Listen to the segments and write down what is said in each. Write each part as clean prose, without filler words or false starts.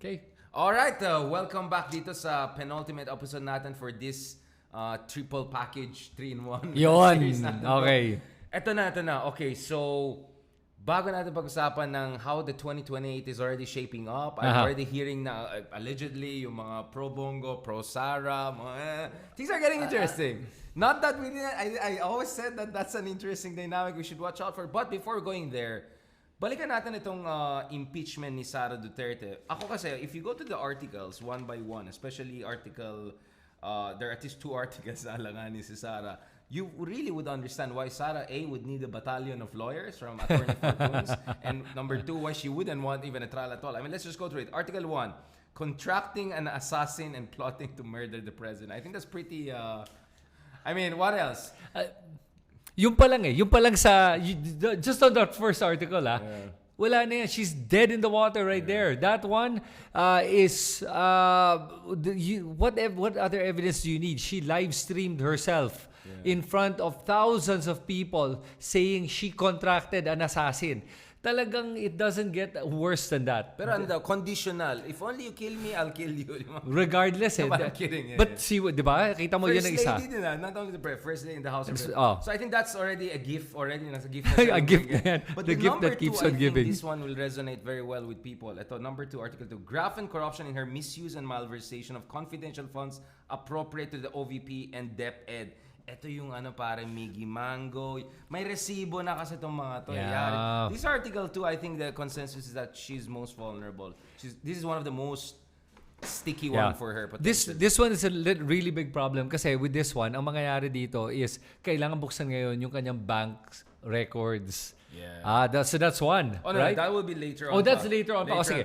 Okay. Alright, welcome back dito sa penultimate episode natin for this triple package 3-in-1 Yun, series natin. okay. Ito na. Okay, so bago natin pag-usapan ng how the 2028 is already shaping up, I'm already hearing na allegedly yung mga pro-Bong Go, pro-Sara, things are getting interesting. Not that I always said that that's an interesting dynamic we should watch out for. But before going there, balikan natin itong impeachment ni Sara Duterte. Ako kasi, if you go to the articles one by one, especially article, there are at least 2 articles na alanganin si Sara, you really would understand why Sara A would need a battalion of lawyers from Attorney Fortunes, and number 2, why she wouldn't want even a trial at all. I mean, let's just go through it. Article 1, contracting an assassin and plotting to murder the president. I think that's pretty... I mean, what else? Yung pa lang sa, just on that first article, wala na yan. She's dead in the water right there. That one is, what other evidence do you need? She live streamed herself in front of thousands of people saying she contracted an assassin. Talagang it doesn't get worse than that. Pero ano daw, conditional. If only you kill me, I'll kill you. Regardless No, I'm kidding. But see, di ba? Kita mo yun ang isa. First lady din not only the first lady in the House of So I think that's already a gift already. Nasa gift A gift yan. But the gift that keeps on giving. This one will resonate very well with people. Ito, number 2, article 2. Graft and corruption in her misuse and malversation of confidential funds appropriate to the OVP and DepEd. Ito yung pare Miggy Mango. May resibo na kasi itong mga to. Yeah. This article 2, I think the consensus is that she's most vulnerable. This is one of the most sticky one for her. This one is a really big problem kasi with this one, ang mangyayari dito is kailangan buksan ngayon yung kanyang bank records. Yeah. So that's one. Oh, no, right? That will be later on. Oh, that's later on. Later sige.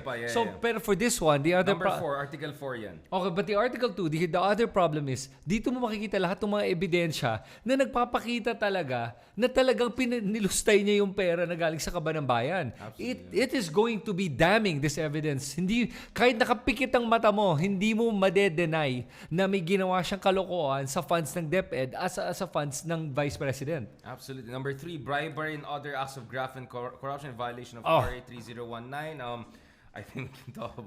Pero for this one, the other... Number 4, Article 4 yan. Okay, but the Article 2, the other problem is, dito mo makikita lahat ng mga ebidensya na nagpapakita talaga na talagang nilustay niya yung pera na galing sa kaban ng bayan. It is going to be damning, this evidence. Hindi, kahit nakapikit ang mata mo, hindi mo madedenay na may ginawa siyang kalokohan sa funds ng DepEd as sa funds ng Vice President. Absolutely. Number 3, bribery and other acts of graft and corruption in violation of RA 3019. I think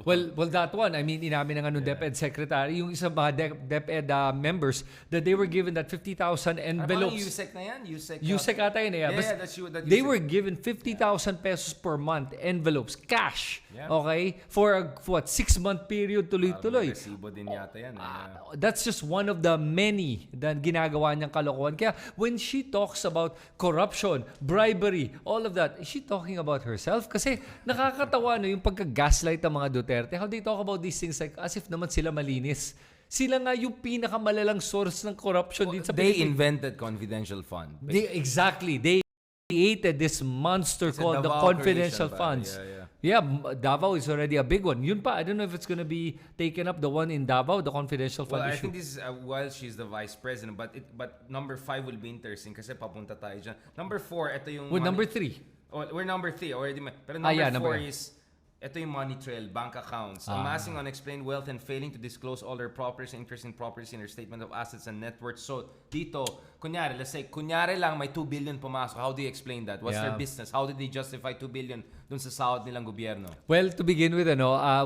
well, that one, I mean, inamin ng DepEd secretary, yung isang mga DepEd members, that they were given that 50,000 envelopes. USEC na yan? USEC ata yun. They were given 50,000 pesos per month envelopes, cash. Yeah. Okay? For a 6-month period, tuloy-tuloy. Resibo din yata yan. That's just one of the many na ginagawa niyang kalokohan. Kaya when she talks about corruption, bribery, all of that, is she talking about herself? Kasi nakakatawa yung pagka-gaslight ng mga Duterte. How they talk about these things like as if naman sila malinis. Sila nga yung pinakamalalang source ng corruption din sa They invented confidential fund. Exactly. They created this monster called the confidential funds. Yeah, Davao is already a big one. Yun pa, I don't know if it's gonna be taken up, the one in Davao, the confidential fund issue. I think this is while she's the vice president, but number 5 will be interesting kasi papunta tayo dyan. Number 4, ito yung... number 3. We're number 3 already. Pero number 4 is... Ito yung money trail, bank accounts, amassing unexplained wealth and failing to disclose all their properties, interest in properties in their statement of assets and net worth. So, dito, let's say, lang may 2 billion pumasok. How do you explain that? What's their business? How did they justify 2 billion dun sa sahod nilang gobyerno? Well, to begin with,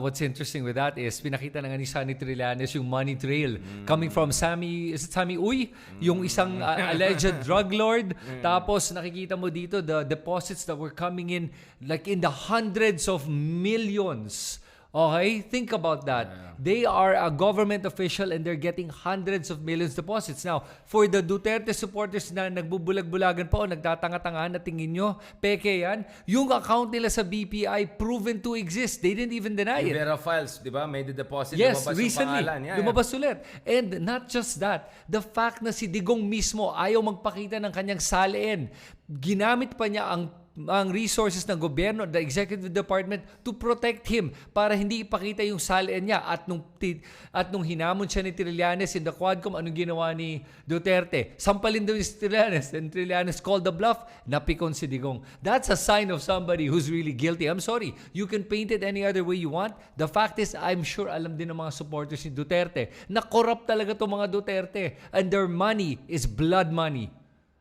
what's interesting with that is, pinakita na nga ni Sunny Trillanes yung money trail coming from Sammy Uy? Yung isang alleged drug lord. Tapos, nakikita mo dito, the deposits that were coming in, like in the hundreds of millions. Okay? Think about that. Yeah. They are a government official and they're getting hundreds of millions deposits. Now, for the Duterte supporters na nagbubulag-bulagan pa o nagtatanga-tanga na tingin nyo, peke yan, yung account nila sa BPI proven to exist. They didn't even deny it. Vera Files, di ba? Made the deposit. Yes, lumabas recently. Yung pangalan. Lumabas ulit. And not just that, the fact na si Digong mismo ayaw magpakita ng kanyang salin. Ginamit pa niya ang resources ng gobyerno, the executive department, to protect him para hindi ipakita yung salin niya. At nung hinamon siya ni Trillanes in the Quadcom, anong ginawa ni Duterte? Sampalin daw si Trillanes, and Trillanes called the bluff, napikon si Digong. That's a sign of somebody who's really guilty. I'm sorry, you can paint it any other way you want. The fact is, I'm sure alam din ng mga supporters ni Duterte na corrupt talaga itong mga Duterte, and their money is blood money.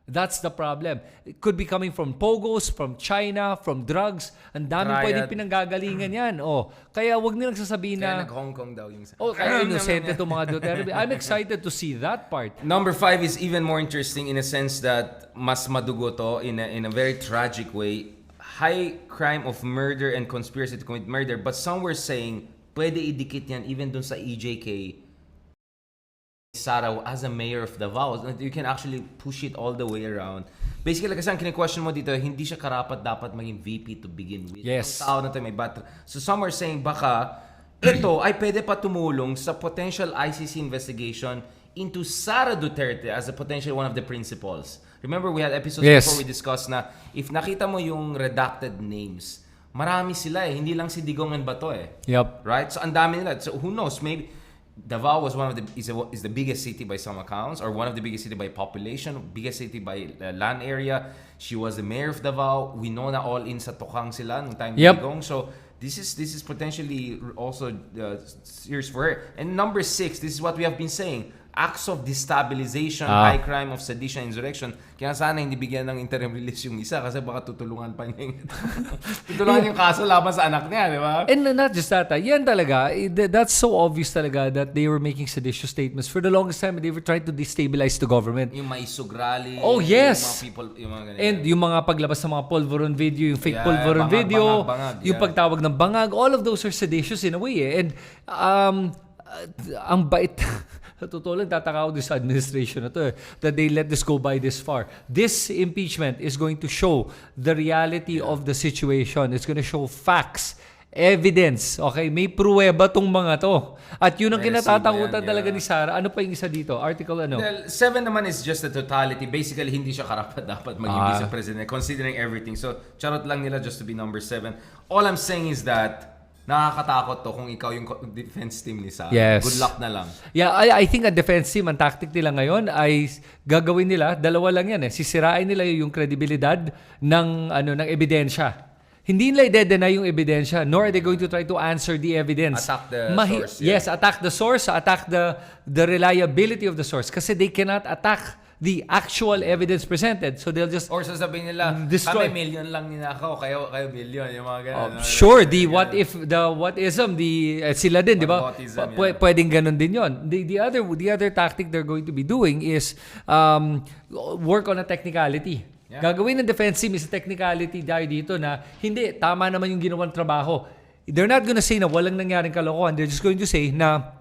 That's the problem. It could be coming from pogos, from China, from drugs. Ang daming Triad. pwedeng pinanggagalingan yan. Kaya wag nilang sasabihin Kaya na, nag-Hong Kong daw yung... kaya inosente itong mga Duterte. I'm excited to see that part. Number 5 is even more interesting in a sense that mas madugo to in a very tragic way. High crime of murder and conspiracy to commit murder. But some were saying, pwede idikit yan even dun sa EJK Sara as a mayor of Davao. You can actually push it all the way around. Basically, kasi ang kine-question mo dito, hindi siya karapat dapat maging VP to begin with. Yes. Ang tao na to may battery. So some are saying baka ito ay pwede pa tumulong sa potential ICC investigation into Sara Duterte as a potential one of the principals. Remember, we had episodes before we discussed na if nakita mo yung redacted names, marami sila hindi lang si Digong and Bato Yep. Right? So ang dami nila. So who knows, maybe Davao was is the biggest city by some accounts, or one of the biggest city by population, biggest city by land area. She was the mayor of Davao. We know na all in sa Tokang sila nung time ni Digong. So this is potentially also serious for her. And number 6, this is what we have been saying. Acts of destabilization, high crime of sedition, insurrection. Kaya sana hindi bigyan ng interim release yung isa kasi baka tutulungan pa niya tutulungan yung kaso laban sa anak niya, di ba? And not just that, yan talaga, that's so obvious talaga that they were making seditious statements. For the longest time, they were trying to destabilize the government. Yung maisug rally. Oh, yes! Yung mga people, yung mga ganyan. And yung mga paglabas ng mga pulveron video, yung fake pulveron bangag, video, bangag, yung pagtawag ng bangag, all of those are seditious in a way. And ang bait... Totoo lang, tataka ako sa administration na to that they let this go by this far. This impeachment is going to show the reality of the situation. It's going to show facts, evidence. Okay, may pruweba tong mga to. At yun ang kinatatakutan talaga ni Sara. Ano pa yung isa dito? Article ano? Well, 7 naman is just the totality. Basically, hindi siya dapat maging vice president considering everything. So, charot lang nila just to be number 7. All I'm saying is that nakakatakot to kung ikaw yung defense team ni Sara. Yes. Good luck na lang. Yeah, I think ang defense team, ang tactic nila ngayon ay gagawin nila, dalawa lang yan sisirain nila yung kredibilidad ng ebidensya. Hindi nila i-deny yung ebidensya, nor are they going to try to answer the evidence. Attack the source. Yes, attack the source, attack the reliability of the source kasi they cannot attack the actual evidence presented. So they'll just or sasabihin nila, destroy. kami million lang ninakaw, kayo million, yung mga ganun. Sure, what ism, sila din, di ba? Pwedeng ganun din yon. The other tactic they're going to be doing is work on a technicality. Yeah. Gagawin ng defense team is a technicality dito na hindi, tama naman yung ginawang trabaho. They're not gonna say na walang nangyaring kalokohan. They're just going to say na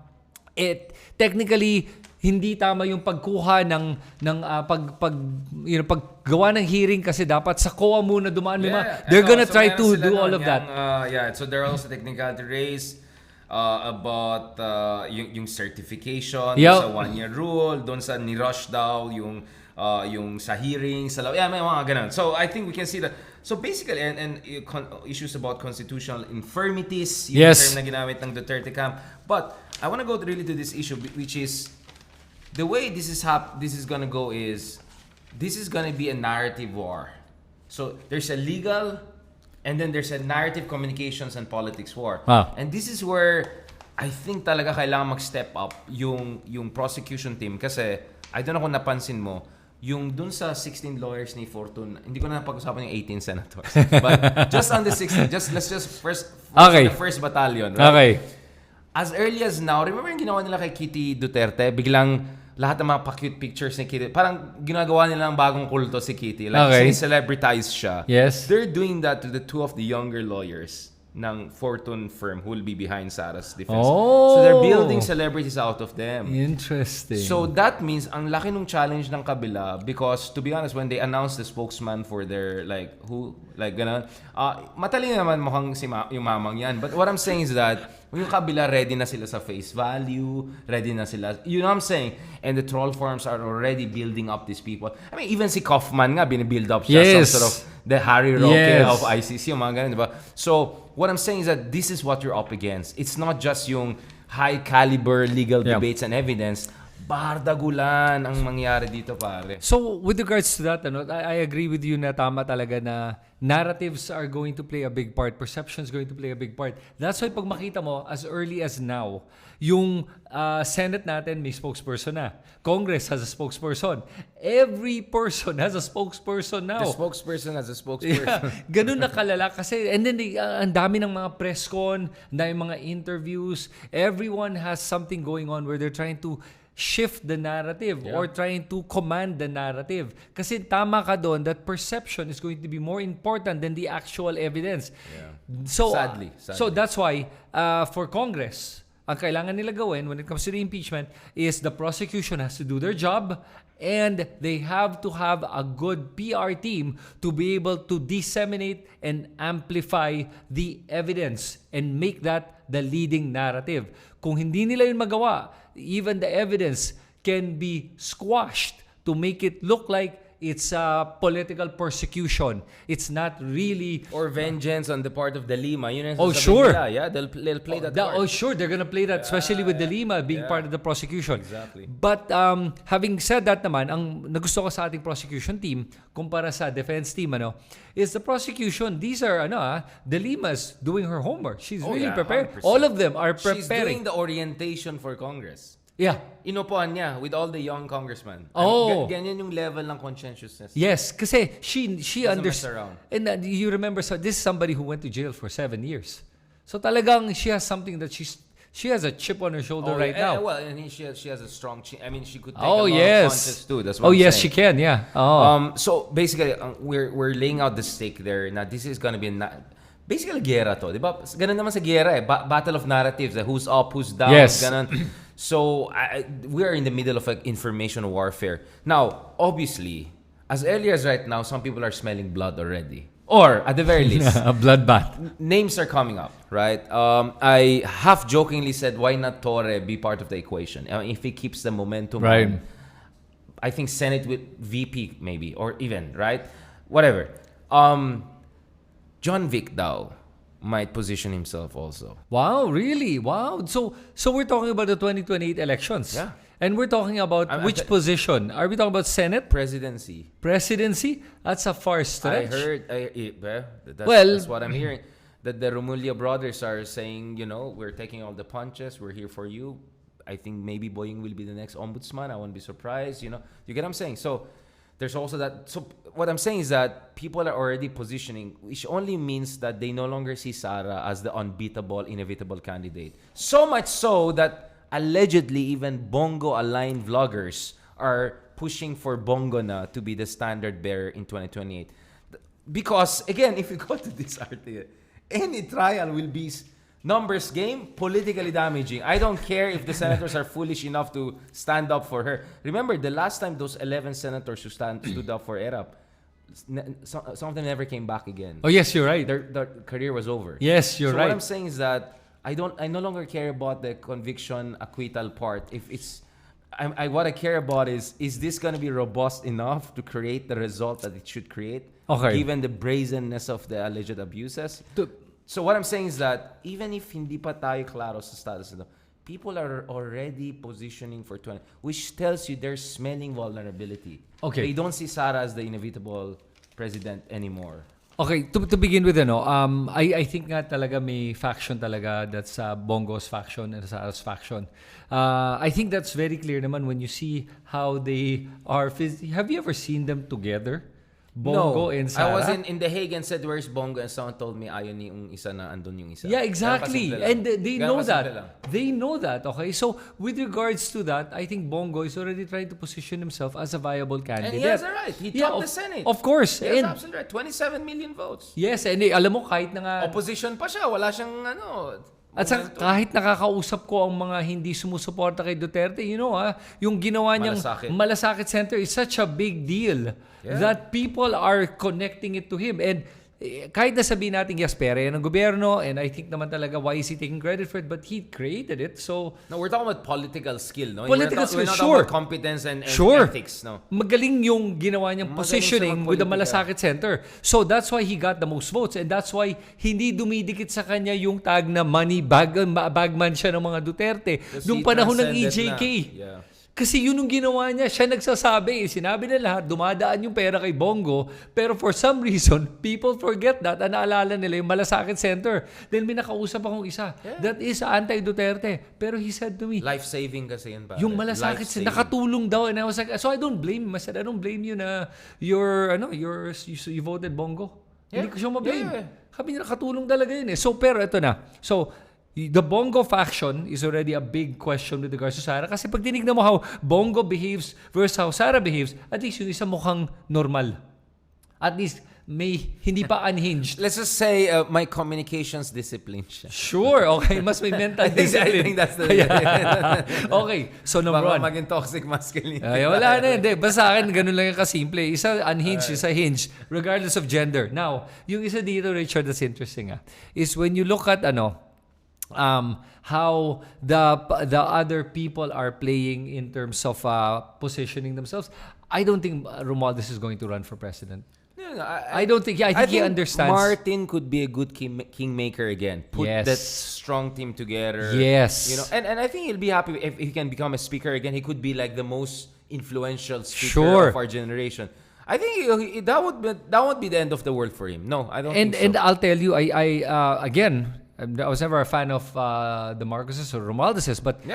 technically hindi tama yung pagkuha ng paggawa ng hearing kasi dapat sa COA muna dumaan. They're gonna try to do all of that. So there are also technicality raised about yung certification sa 1-year rule, doon sa ni-rush daw yung sa hearing, may mga ganun. So I think we can see that. So basically, and issues about constitutional infirmities, yung term na ginamit ng Duterte camp. But I want to go really to this issue, which is the way this is gonna go is this is gonna be a narrative war. So there's a legal and then there's a narrative communications and politics war. And this is where I think talaga kailangan mag-step up yung prosecution team kasi I don't know kung napansin mo yung dun sa 16 lawyers ni Fortune, hindi ko na pag-usapan yung 18 senators. But just on the 16, let's just first the first battalion, right? Okay. As early as now, remember yung ginawa nila kay Kitty Duterte? Biglang lahat ng mga pa-cute pictures ni Kitty, parang ginagawa nila ng bagong kulto si Kitty. Like, celebritize siya. Yes. They're doing that to the 2 of the younger lawyers ng Fortune firm who will be behind Sara's defense. So they're building celebrities out of them. Interesting. So that means ang laki ng challenge ng kabila because to be honest, when they announced the spokesman for their ganun, matalino naman mukhang yung mamang yan. But what I'm saying is that yung kabila ready na sila sa face value, ready na sila, you know what I'm saying? And the troll forums are already building up these people. I mean, even si Kaufman nga, binibuild up siya some sort of the Harry Roque of ICC, yung mga ganun, diba? So, what I'm saying is that this is what you're up against. It's not just yung high caliber legal debates and evidence, bardagulan ang mangyari dito, pare. So, with regards to that, I agree with you na tama talaga na narratives are going to play a big part. Perception is going to play a big part. That's why pag makita mo, as early as now, yung Senate natin may spokesperson na. Congress has a spokesperson. Every person has a spokesperson now. The spokesperson has a spokesperson. Yeah, ganun na kalala kasi. And then, ang dami ng mga press con, ang dami mga interviews. Everyone has something going on where they're trying to shift the narrative or trying to command the narrative. Kasi tama ka doon that perception is going to be more important than the actual evidence. Yeah. So, Sadly. So that's why for Congress, ang kailangan nila gawin when it comes to the impeachment is the prosecution has to do their job and they have to have a good PR team to be able to disseminate and amplify the evidence and make that the leading narrative. Kung hindi nila yun magawa, even the evidence can be squashed to make it look like it's a political persecution. It's not really... Or vengeance on the part of the Lima. Yun ang Oh, sasabihin sure. nila. Yeah, they'll play that card. Oh, sure. They're gonna play that, especially with the Lima being part of the prosecution. Exactly. But having said that naman, ang nagusto ko sa ating prosecution team, kumpara sa defense team, is the prosecution. These are, the Lima's doing her homework. She's really prepared. 100%. All of them are preparing. She's doing the orientation for Congress. Yeah. Inupuan niya with all the young congressmen. Oh. Ganyan yung level ng conscientiousness. Yes, kasi she Doesn't mess understands. around. And you remember, so this is somebody who went to jail for 7 years. So talagang she has something that she has a chip on her shoulder right now. Well, and she has a strong chin. I mean, she could take Oh, a lot of yes. punches too. That's what I'm yes, saying. she can. Yeah. Oh. So basically, we're laying out the stake there. Now this is gonna be basically gera to, di ba? Ganun naman sa gera eh. Battle of narratives. Who's up, who's down. Yes. Ganun. So we are in the middle of information warfare. Now, obviously, as early as right now, some people are smelling blood already. Or at the very least, A bloodbath. names are coming up, right? I half jokingly said, why not Torre be part of the equation? If he keeps the momentum, Right. on, I think Senate with VP maybe, or even, right? Whatever. John Vic daw might position himself also. Wow, really? Wow. So we're talking about the 2028 elections. Yeah. And we're talking about which position? Are we talking about Senate? Presidency. Presidency? That's a far I stretch. heard, that's what I'm hearing. That the Romualdez brothers are saying, we're taking all the punches, we're here for you. I think maybe Boying will be the next ombudsman. I won't be surprised, You get what I'm saying? So there's also that. So what I'm saying is that people are already positioning, which only means that they no longer see Sara as the unbeatable, inevitable candidate. So much so that allegedly even Bongo-aligned vloggers are pushing for Bongo na to be the standard bearer in 2028. Because, again, if you go to this article, any trial will be numbers game, politically damaging. I don't care if the senators are foolish enough to stand up for her. Remember, the last time those 11 senators who stood up for ERAP, some of them never came back again. Oh, yes, you're right. Their career was over. Yes, you're so right. What I'm saying is that I no longer care about the conviction acquittal part. If it's what I care about is this going to be robust enough to create the result that it should create, given the brazenness of the alleged abuses? So what I'm saying is that even if hindi pa tayo klaro sa status nito, people are already positioning for 20, which tells you they're smelling vulnerability. Okay. They don't see Sara as the inevitable president anymore. Okay, to begin with, I think nga talaga may faction talaga that's Bongo's faction and Sara's faction. I think that's very clear naman when you see how they are. Have you ever seen them together? Bongo and Sara? I was in The Hague and said, where's Bongo? And someone told me, ayaw ni yung isa na andun yung isa. Yeah, exactly. And they know that. Lang. They know that, okay? So, with regards to that, I think Bongo is already trying to position himself as a viable candidate. And he has a right. He topped the Senate. Of course. He has absolutely right. 27 million votes. Yes, and alam mo, kahit na nga... Opposition pa siya. Wala siyang At kahit nakakausap ko ang mga hindi sumusuporta kay Duterte, yung ginawa niyang Malasakit Center is such a big deal that people are connecting it to him. And kahit na sabihin natin, yes, pera yan ng gobyerno, and I think naman talaga, why is he taking credit for it? But he created it, so... No, we're talking about political skill, no? Political skill, we're not sure. Talking about competence and ethics, no? Magaling yung ginawa niyang positioning with the Malasakit Center. So that's why he got the most votes, and that's why hindi dumidikit sa kanya yung tag na money bagman siya ng mga Duterte. Nung panahon ng EJK. Kasi yun yung ginawa niya. Siya nagsasabi, sinabi na lahat, dumadaan yung pera kay Bongo, pero for some reason, people forget that, naalala nila yung Malasakit Center. Then may nakausap akong isa. That is anti-Duterte. Pero he said to me, Life-saving kasi yun, pare. yung Malasakit Center, nakatulong daw. And I was like, so I don't blame him. I said, I don't blame you na you voted Bongo. Hindi ko siya mablame. Sabi niya, nakatulong talaga yun eh. So, pero ito na. So, the Bongo faction is already a big question with regards to Sara. Kasi pag tinignan mo how Bongo behaves versus how Sara behaves, at least yun isa mukhang normal. At least may hindi pa unhinged. Let's just say my communications discipline siya. Sure, okay. Mas may mental discipline. I think that's the Okay, so number baka one. maging toxic masculinity. Ay, wala na. Hindi. Basta sa akin, ganun lang yung kasimple. Isa unhinged, isa hinged. Regardless of gender. Now, yung isa dito, Richard, that's interesting is when you look at how the other people are playing in terms of positioning themselves. I don't think Romualdez is going to run for president. No, I don't think. I think he understands. Martin could be a good kingmaker again. Put that strong team together. Yes. And I think he'll be happy if he can become a speaker again. He could be like the most influential speaker of our generation. I think that would be the end of the world for him. No, I don't think so. And I'll tell you, I was never a fan of the Marcoses or Romualdez's, but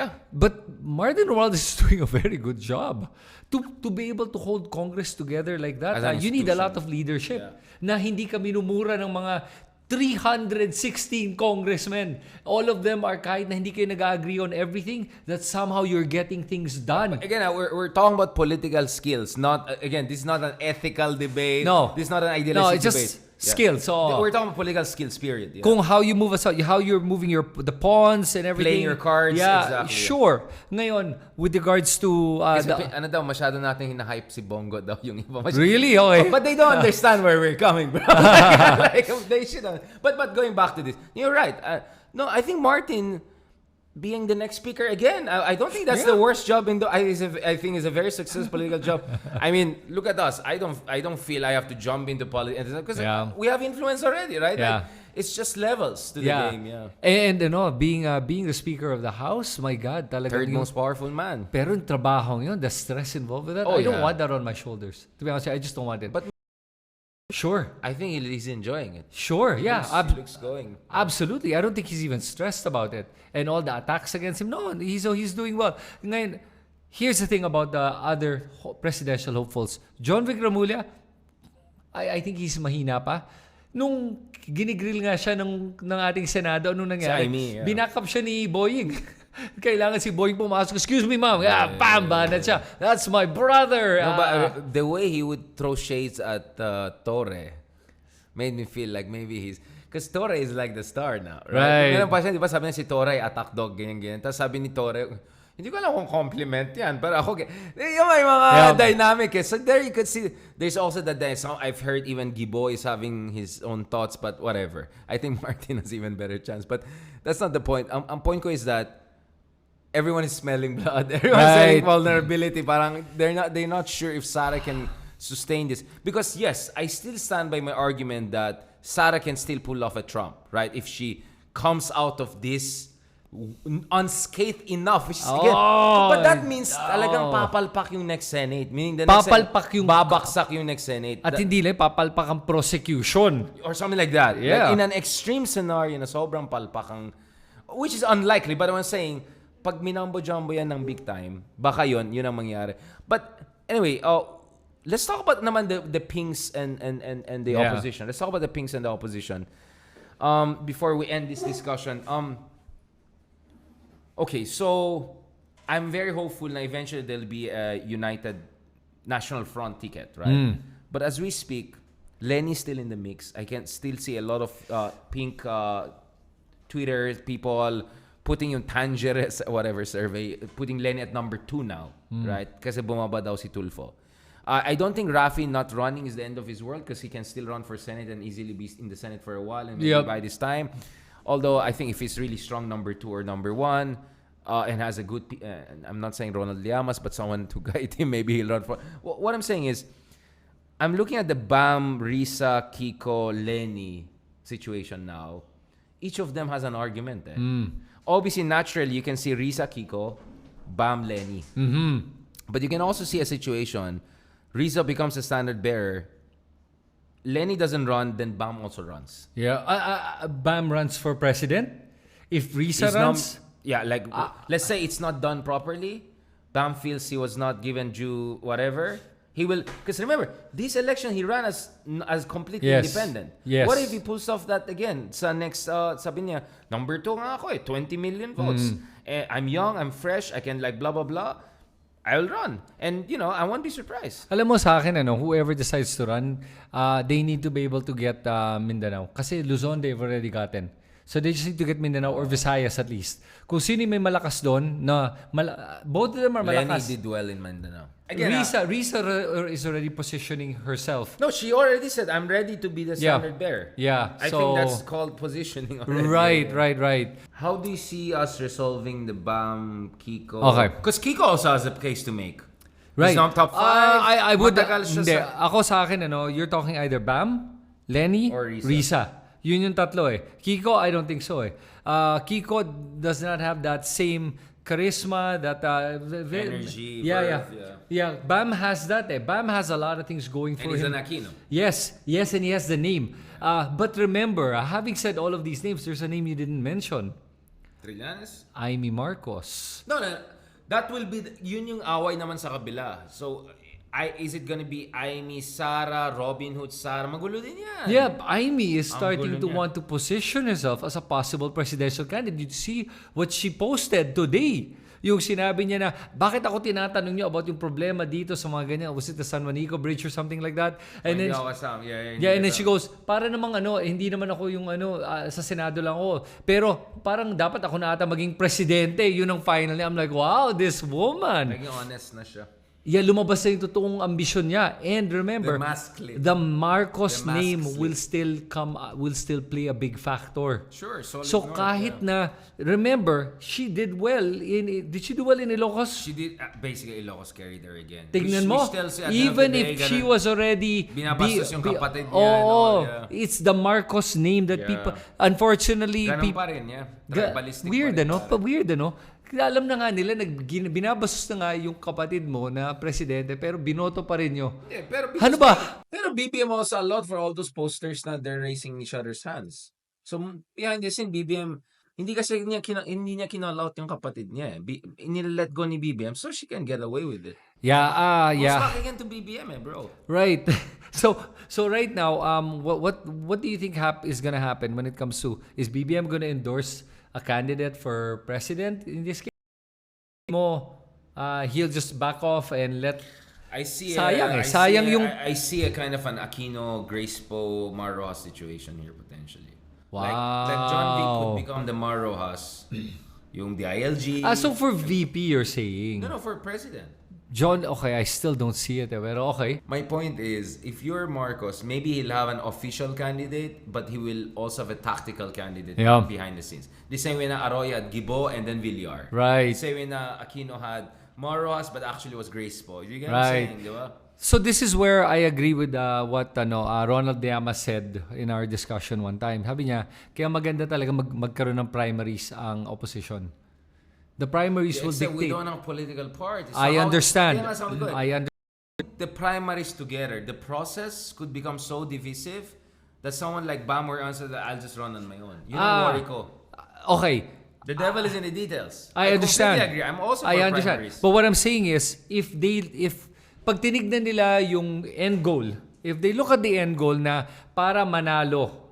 Martin Romualdez is doing a very good job to be able to hold Congress together like that. You need a lot of leadership na hindi ka minumura ng mga 316 congressmen. All of them are kahit na hindi kayo nag-agree on everything, that somehow you're getting things done. Again, we're talking about political skills. Not again, this is not an ethical debate. No. This is not an idealistic it's just debate. Skills. So we're talking about political skills, period. Kung how you move aside, how you're moving the pawns and everything. Playing your cards. Yeah, exactly. Ngayon, with regards to masyado natin hina-hype si Bongo daw yung iba. Really? Okay. But they don't understand where we're coming from. like, they should. But going back to this, you're right. No, I think Martin being the next speaker again, I don't think that's the worst job in the. I think it's a very successful political job. I mean, look at us. I don't feel I have to jump into politics because we have influence already, right? Yeah. Like, it's just levels to the game. Yeah. And being the speaker of the house, my God, talaga Third most powerful man. Pero yung trabaho yun, the stress involved with that, I don't want that on my shoulders. To be honest, I just don't want it. But sure, I think he's enjoying it. Sure, He looks going. Absolutely. I don't think he's even stressed about it. And all the attacks against him, no, he's doing well. Ngayon, here's the thing about the other presidential hopefuls. John Vic Remulla, I think he's mahina pa. Nung ginigrill nga siya ng ating Senado, anong nangyari? Binakap siya ni Boying. Kailangan si Boying pumasok. Excuse me, ma'am. Bam! Banat siya. That's my brother. No, but the way he would throw shades at Torre made me feel like maybe he's... Because Torre is like the star now, right? Meron pa siya, di ba sabi niya si Torre, attack dog, ganyan-ganyan. Tapos sabi ni Torre, hindi ko alam kung compliment yan, pero ako, yung may mga dynamic eh. So there you could see, there's also that I've heard even Gibo is having his own thoughts, but whatever. I think Martin has even better chance. But that's not the point. Ang point ko is that everyone is smelling blood. Everyone's saying vulnerability. Parang they're not sure if Sara can sustain this. Because yes, I still stand by my argument that Sara can still pull off a Trump, right? If she comes out of this unscathed enough. Which is, again, but that means talagang papalpak yung next Senate. Meaning the next babaksak yung next Senate. At hindi lang papalpak ang prosecution. Or something like that. Yeah. Like in an extreme scenario na sobrang palpak ang... Which is unlikely. But I'm saying, pag minambo-jumbo yan ng big time, baka yun ang mangyari. But anyway, let's talk about naman the pinks and the opposition. Let's talk about the pinks and the opposition. Before we end this discussion. Okay, so I'm very hopeful na eventually there'll be a united National Front ticket, right? But as we speak, Lenny's still in the mix. I can still see a lot of pink Twitter people putting yung Tangier, whatever survey, putting Lenny at number 2 now, right? Kasi bumaba daw si Tulfo. I don't think Rafi not running is the end of his world because he can still run for Senate and easily be in the Senate for a while and maybe by this time. Although I think if he's really strong number 2 or number 1 and has a good... I'm not saying Ronald Llamas, but someone to guide him, maybe he'll run for... What I'm saying is, I'm looking at the Bam, Risa, Kiko, Lenny situation now. Each of them has an argument. Obviously, naturally, you can see Risa, Kiko Bam Lenny. But you can also see a situation, Rizzo becomes a standard bearer, Lenny doesn't run, then Bam also runs. Yeah. Bam runs for president. If Risa runs... Let's say it's not done properly, Bam feels he was not given due whatever, he will, because remember, this election he ran as completely independent. Yes. What if he pulls off that again? Sa next, sabi niya, number 2 nga ako 20 million votes. I'm young, I'm fresh, I can like blah blah blah. I'll run. And I won't be surprised. Alam mo sa akin, whoever decides to run, they need to be able to get Mindanao. Kasi Luzon, they've already gotten. So they just need to get Mindanao or Visayas at least. Kung sino may malakas doon, both of them are malakas. Lenny did well in Mindanao. Again, Risa is already positioning herself. No, she already said, I'm ready to be the standard bearer. Yeah. I think that's called positioning already. Right. How do you see us resolving the Bam, Kiko? Okay. Because Kiko also has a case to make. Right. He's not top 5. I would... Hindi. Ako sa akin, you're talking either Bam, Lenny, or Risa. Yun yung tatlo Kiko, I don't think so Kiko does not have that same charisma, that energy. Yeah. Bam has that Bam has a lot of things going for him. And he's an Aquino. Yes, and he has the name. But remember, having said all of these names, there's a name you didn't mention. Trillanes? Amy Marcos. No. That will be... Yun yung away naman sa kabila. So... is it gonna be Amy, Sara, Robin Hood, Sara? Magulo din yan. Yeah, Amy is starting to want to position herself as a possible presidential candidate. You see what she posted today. Yung sinabi niya na, bakit ako tinatanong niyo about yung problema dito sa mga ganyan? Was it the San Juanico Bridge or something like that? And then, and then she goes, para namang hindi naman ako yung sa Senado lang ako. Pero parang dapat ako na ata maging presidente. Yun ang final niya. I'm like, wow, this woman. Naging honest na siya. Yeah, lumabas na yung totoong ambisyon niya. And remember, the Marcos name will still play a big factor. Sure. So kahit na, remember, she did well did she do well in Ilocos? She did, basically Ilocos carried her again. Tignan mo, even if she was already... Binabastos yung kapatid niya. It's the Marcos name that people, unfortunately... Ganun pa rin, Tribalistic weird, pa rin. Weird, alam na nga nila, binabastos na nga yung kapatid mo na presidente, pero binoto pa rin nyo. Yeah, pero ano ba? Pero BBM also allowed for all those posters na they're raising each other's hands. So, behind the scene, BBM, hindi niya kinall-out yung kapatid niya. Inilet go ni BBM so she can get away with it. Yeah. Who's again to BBM, bro? Right. So right now, what do you think is gonna happen when it comes to, is BBM gonna endorse a candidate for president in this case? He'll just back off and let... I see a kind of an Aquino, Grace Poe, Mar Rojas situation here potentially. Wow. Like John V could become the Mar Rojas, yung the ILG. So for VP you're saying? No, for president. John, okay, I still don't see it, pero okay. My point is, if you're Marcos, maybe he'll have an official candidate, but he will also have a tactical candidate behind the scenes. The same way na Arroyo had Gibo and then Villar. Right. The same way na Aquino had Maros, but actually was Grace Poe. You get what I'm saying, di ba? So this is where I agree with what Ronald Llamas said in our discussion one time. Sabi niya, kaya maganda talaga magkaroon ng primaries ang opposition. The primaries will dictate. We don't have political parties. So I understand. Put the primaries together. The process could become so divisive that someone like Bam will answer that I'll just run on my own. You know, worry ko. Okay. The devil is in the details. I understand. Completely agree. I'm also for primaries. But what I'm saying is, if pag tinignan nila yung end goal, if they look at the end goal na para manalo,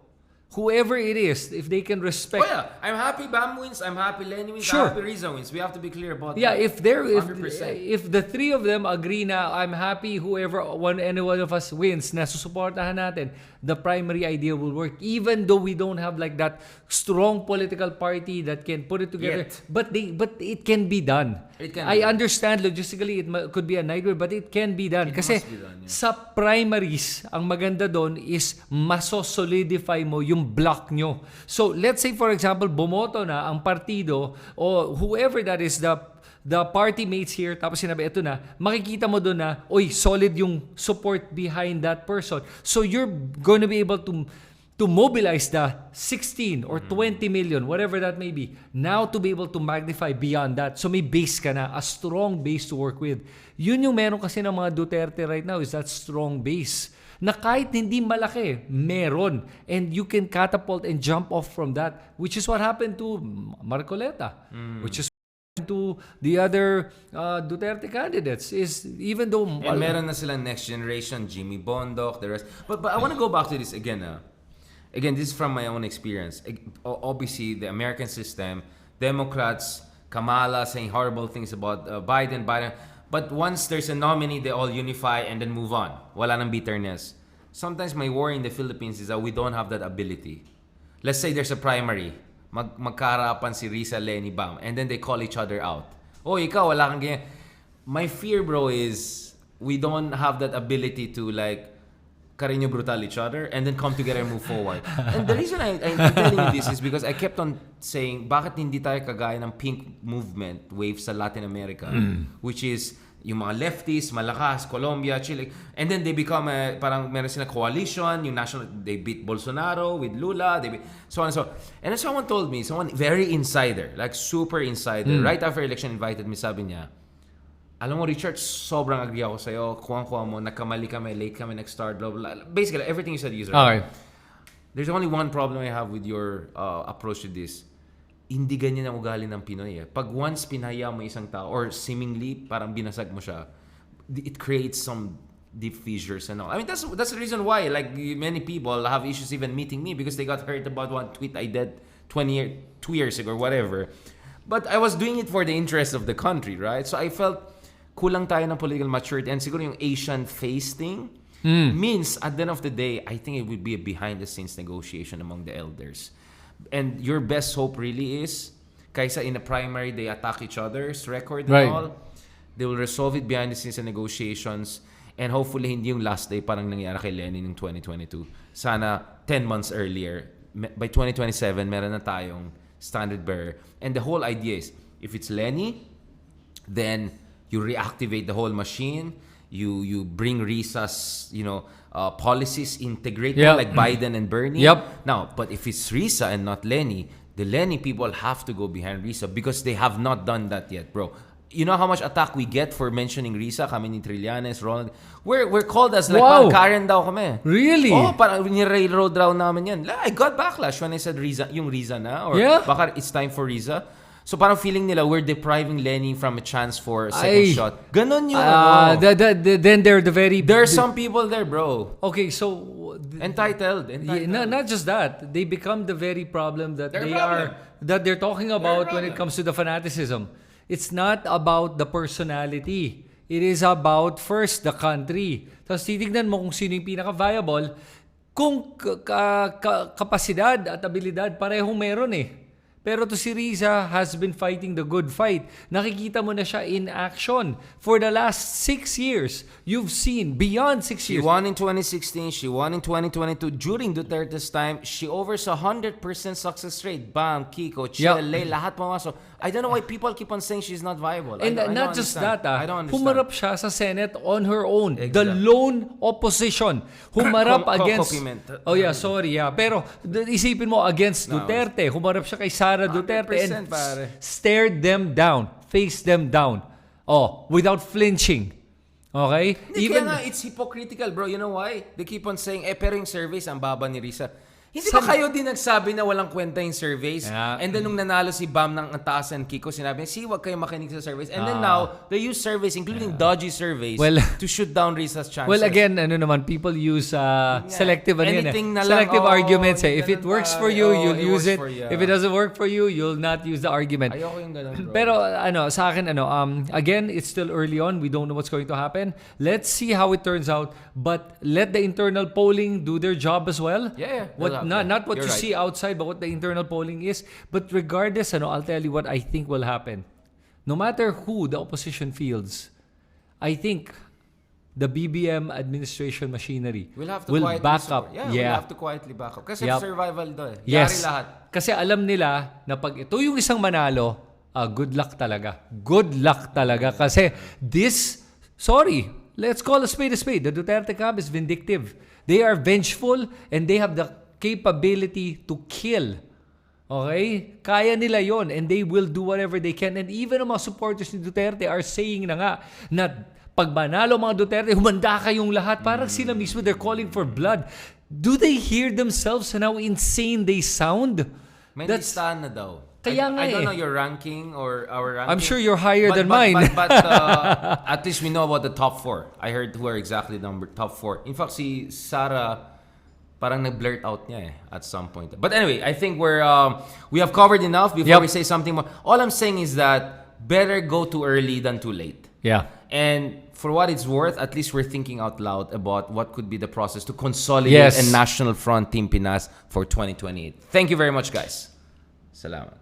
whoever it is, if they can respect... Oh yeah, I'm happy Bam wins, I'm happy Lenny wins, sure. I'm happy Riza wins. We have to be clear about that. Yeah, if the three of them agree na I'm happy any one of us wins, na susuportahan natin, the primary idea will work, even though we don't have like that strong political party that can put it together. Yet. But it can be done. I understand logistically it could be a nightmare, but it can be done. Kasi sa primaries, ang maganda doon is maso-solidify mo yung block nyo. So let's say for example, bumoto na ang partido o whoever that is, the party mates here, tapos sinabi, ito na, makikita mo doon na, solid yung support behind that person. So you're gonna be able to to mobilize the 16 or 20 million, whatever that may be, now to be able to magnify beyond that. So may base ka na, a strong base to work with. Yun yung meron kasi ng mga Duterte right now, is that strong base. Na kahit hindi malaki, meron. And you can catapult and jump off from that, which is what happened to Marcoleta, which is to the other Duterte candidates, is even though... And meron na silang next generation, Jimmy Bondoc, the rest. But I want to go back to this again. Again, this is from my own experience. Obviously, the American system, Democrats, Kamala saying horrible things about Biden. But once there's a nominee, they all unify and then move on. Wala nang bitterness. Sometimes my worry in the Philippines is that we don't have that ability. Let's say there's a primary. Magkaharapan si Risa, Lenny, Bam. And then they call each other out. Oh, ikaw, wala kang ganyan. My fear, bro, is we don't have that ability to like Carino brutal each other and then come together and move forward. And the reason I'm telling you this is because I kept on saying, bakit hindi tayo kagaya ng pink movement wave sa Latin America? Which is yung mga lefties, malakas, Colombia, Chile. And then they become parang meron silang coalition, yung national, they beat Bolsonaro with Lula, so on and so. And then someone told me, someone very insider, like super insider, right after election invited me, sabi niya, alam mo, Richard, sobrang agree ako sa'yo, kuwang-kuwang mo, nagkamali kami, late kami, nag-start, blah, blah, blah. Basically, everything you said is right. Okay. There's only one problem I have with your approach to this. Hindi ganyan ang ugali ng Pinoy. Pag once pinaya mo isang tao or seemingly parang binasag mo siya, it creates some deep fissures and all. I mean, that's the reason why like many people have issues even meeting me because they got hurt about one tweet I did 2 years ago or whatever. But I was doing it for the interest of the country, right? So I felt kulang tayo ng political maturity and siguro yung Asian face thing means at the end of the day, I think it would be a behind-the-scenes negotiation among the elders. And your best hope really is, kaysa in a primary they attack each other's record and all, they will resolve it behind the scenes and negotiations, and hopefully hindi yung last day parang nangyari kay Lenin in 2022. Sana 10 months earlier, by 2027, meron na tayong standard bearer. And the whole idea is, if it's Lenny, then you reactivate the whole machine, you bring Risa's, policies, integrate them like Biden and Bernie. Now, but if it's Risa and not Lenny, the Lenny people have to go behind Risa because they have not done that yet, bro. You know how much attack we get for mentioning Risa, kami ni Trillanes, Ronald. We're called as like Karen daw kami. Really? Oh, parang ni-railroad raw namin yan. I got backlash when I said Risa, yung Risa na, or baka it's time for Risa. So parang feeling nila we're depriving Lenny from a chance for a second shot. Ganon yun. Then they're the very... There are some people there, bro. Okay, so... Entitled. Not just that. They become the very problem that they're talking about when it comes to the fanaticism. It's not about the personality. It is about first the country. Tapos titignan mo kung sino yung pinaka-viable. Kung kapasidad at abilidad, parehong meron eh. Pero to si Riza has been fighting the good fight. Nakikita mo na siya in action. For the last 6 years, you've seen beyond 6 years. She won in 2016. She won in 2022. During Duterte's time, she overs 100% success rate. Bam, Kiko, Chile, lahat pumasok. I don't know why people keep on saying she's not viable. And not just that, I don't understand. Humarap siya sa Senate on her own. Exactly. The lone opposition. Humarap against... Pero isipin mo against Duterte. Humarap siya kay Sara Duterte and stared them down. Faced them down. Without flinching. Okay? Kaya nga, it's hypocritical, bro. You know why? They keep on saying, pero yung surveys, ang baba ni Risa. Hindi ba kayo din nagsabi na walang kwenta yung surveys? And then nung nanalo si Bam ng taas and Kiko, sinabi, wag kayo makinig sa surveys. And then now, they use surveys, including dodgy surveys, to shoot down Riza's chances. Well, again, people use selective arguments. If it works for you, you'll use it. If it doesn't work for you, you'll not use the argument. Ayoko yung ganun, bro. Pero sa akin, again, it's still early on. We don't know what's going to happen. Let's see how it turns out. But let the internal polling do their job as well. Not what you see outside, but what the internal polling is. But regardless, I'll tell you what I think will happen. No matter who the opposition fields, I think the BBM administration machinery will back up. We'll have to quietly back up. Kasi survival do eh. Yes. Yari lahat. Kasi alam nila na pag ito yung isang manalo, good luck talaga. Good luck talaga. Kasi let's call a spade a spade. The Duterte camp is vindictive. They are vengeful and they have the capability to kill. Okay? Kaya nila yon, and they will do whatever they can. And even ang mga supporters ni Duterte are saying na nga na pag manalo mga Duterte, humanda kayong lahat. Parang sila mismo, they're calling for blood. Do they hear themselves and how insane they sound? May listahan na daw. Kaya I don't eh. know your ranking or our ranking. I'm sure you're higher than mine. But at least we know about the top 4. I heard who are exactly top 4. In fact, si Sarah parang nag-blurt out niya at some point. But anyway, I think we have covered enough before we say something more. All I'm saying is that better go too early than too late. Yeah. And for what it's worth, at least we're thinking out loud about what could be the process to consolidate a national front Team Pinas for 2028. Thank you very much, guys. Salamat.